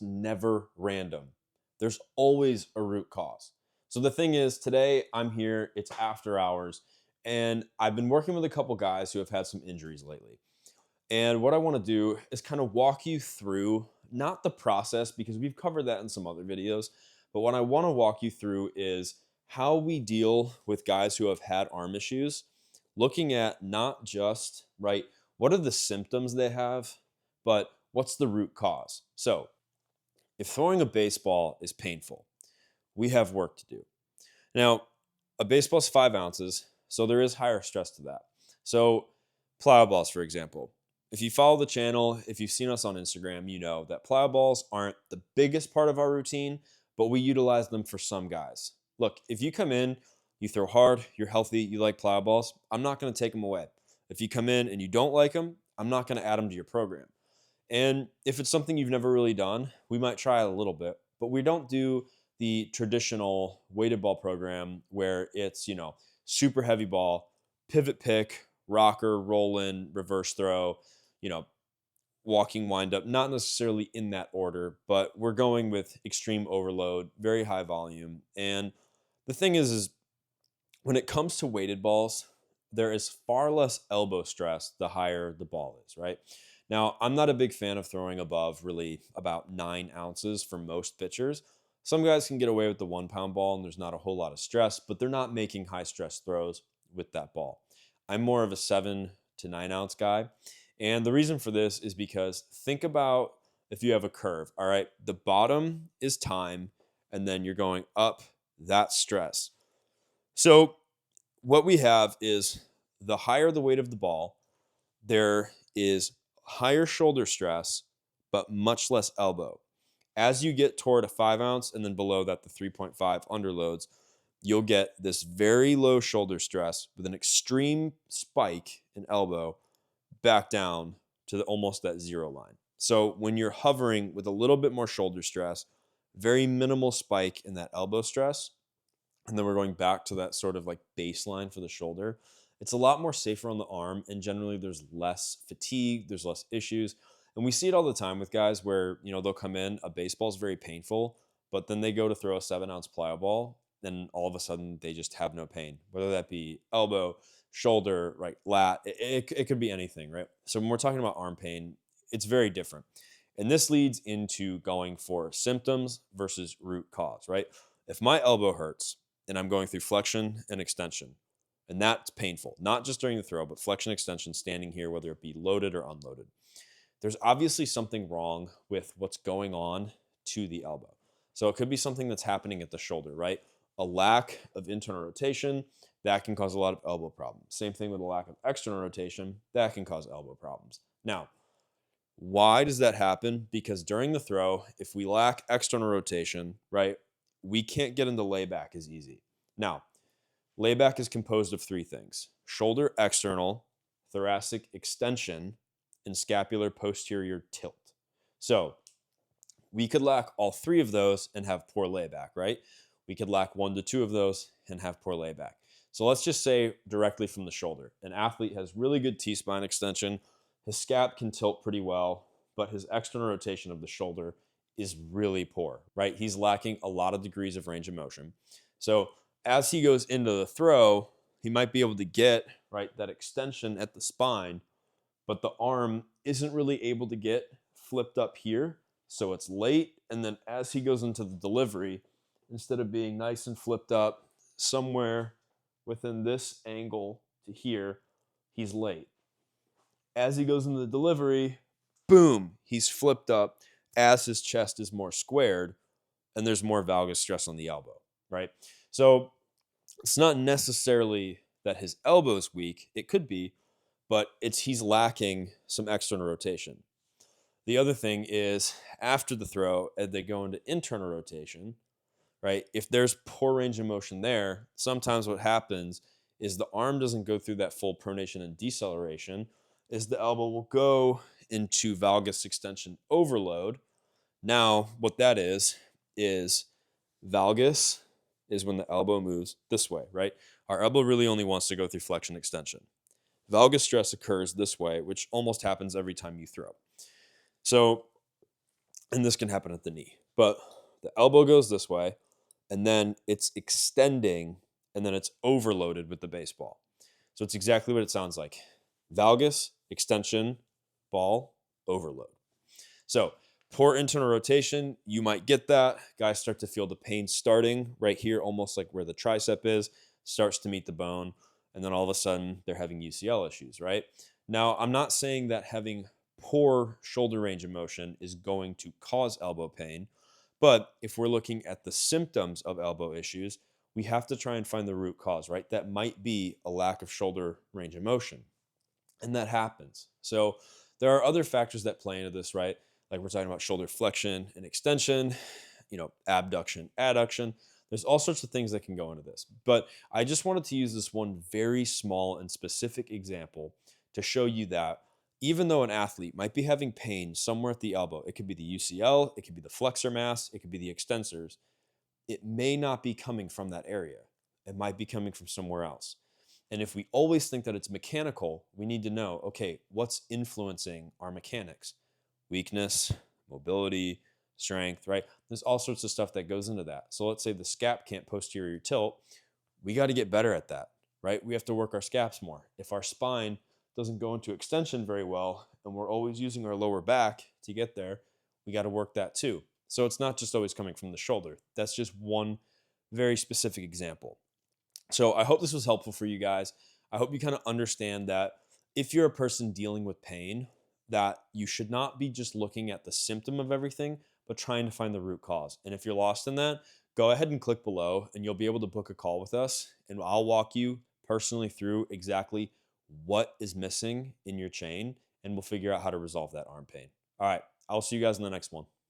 never random. There's always a root cause. So the thing is, today I'm here, it's after hours, and I've been working with a couple guys who have had some injuries lately. And what I want to do is kind of walk you through not the process because we've covered that in some other videos, but what I want to walk you through is how we deal with guys who have had arm issues, looking at not just, right, what are the symptoms they have, but what's the root cause. So, if throwing a baseball is painful, we have work to do. Now, a baseball is 5 ounces, so there is higher stress to that. So, plyo balls, for example. If you follow the channel, if you've seen us on Instagram, you know that plyo balls aren't the biggest part of our routine, but we utilize them for some guys. Look, if you come in, you throw hard, you're healthy, you like plyo balls, I'm not going to take them away. If you come in and you don't like them, I'm not going to add them to your program. And if it's something you've never really done, we might try a little bit, but we don't do the traditional weighted ball program where it's, super heavy ball, pivot pick, rocker, roll in, reverse throw, you know, walking wind up, not necessarily in that order, but we're going with extreme overload, very high volume. And the thing is when it comes to weighted balls, there is far less elbow stress the higher the ball is, right? Now, I'm not a big fan of throwing above really about 9 ounces for most pitchers. Some guys can get away with the 1 pound ball and there's not a whole lot of stress, but they're not making high stress throws with that ball. I'm more of a 7 to 9 ounce guy. And the reason for this is because think about if you have a curve, all right? The bottom is time, and then you're going up, that's stress. So what we have is the higher the weight of the ball, there is higher shoulder stress, but much less elbow. As you get toward a 5 ounce and then below that, the 3.5 underloads, you'll get this very low shoulder stress with an extreme spike in elbow back down to almost that zero line. So when you're hovering with a little bit more shoulder stress, very minimal spike in that elbow stress, and then we're going back to that sort of like baseline for the shoulder. It's a lot more safer on the arm, and generally there's less fatigue, there's less issues. And we see it all the time with guys where, they'll come in, a baseball's very painful, but then they go to throw a 7 ounce plyo ball, then all of a sudden they just have no pain, whether that be elbow, shoulder, right, lat, it could be anything, right? So when we're talking about arm pain, it's very different. And this leads into going for symptoms versus root cause, right? If my elbow hurts, and I'm going through flexion and extension. And that's painful, not just during the throw, but flexion extension standing here, whether it be loaded or unloaded. There's obviously something wrong with what's going on to the elbow. So it could be something that's happening at the shoulder, right? A lack of internal rotation, that can cause a lot of elbow problems. Same thing with a lack of external rotation, that can cause elbow problems. Now, why does that happen? Because during the throw, if we lack external rotation, right, we can't get into layback as easy. Now, layback is composed of three things: shoulder external, thoracic extension, and scapular posterior tilt. So we could lack all three of those and have poor layback, right? We could lack 1 to 2 of those and have poor layback. So let's just say directly from the shoulder. An athlete has really good T-spine extension. His scap can tilt pretty well, but his external rotation of the shoulder is really poor, right? He's lacking a lot of degrees of range of motion. So as he goes into the throw, he might be able to get, right, that extension at the spine, but the arm isn't really able to get flipped up here. So it's late. And then as he goes into the delivery, instead of being nice and flipped up somewhere within this angle to here, he's late. As he goes into the delivery, boom, he's flipped up as his chest is more squared and there's more valgus stress on the elbow, right? So it's not necessarily that his elbow is weak. It could be, but he's lacking some external rotation. The other thing is after the throw, as they go into internal rotation, right? If there's poor range of motion there, sometimes what happens is the arm doesn't go through that full pronation and deceleration, is the elbow will go into valgus extension overload. Now, what that is valgus is when the elbow moves this way, right? Our elbow really only wants to go through flexion extension. Valgus stress occurs this way, which almost happens every time you throw. So and this can happen at the knee. But the elbow goes this way, and then it's extending, and then it's overloaded with the baseball. So it's exactly what it sounds like. Valgus, extension, ball, overload. So poor internal rotation, you might get that. Guys start to feel the pain starting right here, almost like where the tricep is, starts to meet the bone. And then all of a sudden they're having UCL issues, right? Now, I'm not saying that having poor shoulder range of motion is going to cause elbow pain. But if we're looking at the symptoms of elbow issues, we have to try and find the root cause, right? That might be a lack of shoulder range of motion. And that happens. So there are other factors that play into this, right? Like we're talking about shoulder flexion and extension, abduction, adduction. There's all sorts of things that can go into this. But I just wanted to use this one very small and specific example to show you that even though an athlete might be having pain somewhere at the elbow, it could be the UCL, it could be the flexor mass, it could be the extensors, it may not be coming from that area. It might be coming from somewhere else. And if we always think that it's mechanical, we need to know, okay, what's influencing our mechanics? Weakness, mobility, strength, right? There's all sorts of stuff that goes into that. So let's say the scap can't posterior tilt. We got to get better at that, right? We have to work our scaps more. If our spine doesn't go into extension very well and we're always using our lower back to get there, we got to work that too. So it's not just always coming from the shoulder. That's just one very specific example. So I hope this was helpful for you guys. I hope you kind of understand that if you're a person dealing with pain, that you should not be just looking at the symptom of everything, but trying to find the root cause. And if you're lost in that, go ahead and click below and you'll be able to book a call with us and I'll walk you personally through exactly what is missing in your chain and we'll figure out how to resolve that arm pain. All right, I'll see you guys in the next one.